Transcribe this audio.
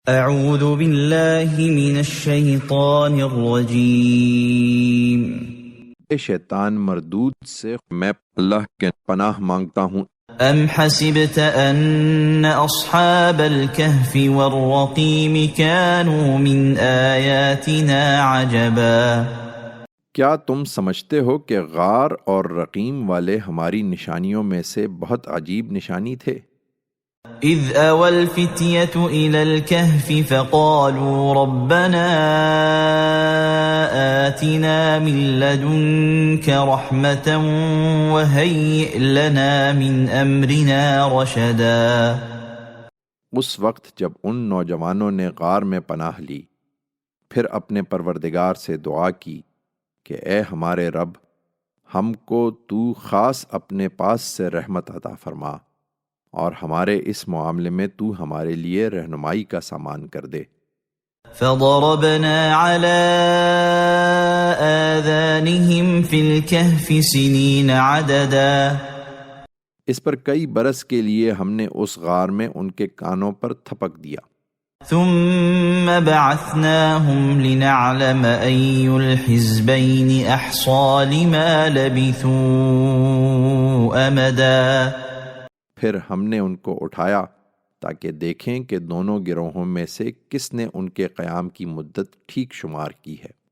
اعوذ باللہ من الشیطان الرجیم۔ شیطان مردود سے میں اللہ کے پناہ مانگتا ہوں۔ ام حسبت ان اصحاب الكهف والرقیم كانوا من آیاتنا عجبا؟ کیا تم سمجھتے ہو کہ غار اور رقیم والے ہماری نشانیوں میں سے بہت عجیب نشانی تھے؟ اذ اوى الفتية الى الكهف فقالوا ربنا آتنا من لدنك رحمة وهيئ لنا من امرنا رشدا۔ اس وقت جب ان نوجوانوں نے غار میں پناہ لی، پھر اپنے پروردگار سے دعا کی کہ اے ہمارے رب، ہم کو تو خاص اپنے پاس سے رحمت عطا فرما اور ہمارے اس معاملے میں تو ہمارے لیے رہنمائی کا سامان کر دے۔ فضربنا على آذانهم في الكهف سنين عددا۔ اس پر کئی برس کے لیے ہم نے اس غار میں ان کے کانوں پر تھپک دیا۔ ثم بعثناهم لنعلم أي الحزبين أحصى لما لبثوا أمدا۔ پھر ہم نے ان کو اٹھایا تاکہ دیکھیں کہ دونوں گروہوں میں سے کس نے ان کے قیام کی مدت ٹھیک شمار کی ہے۔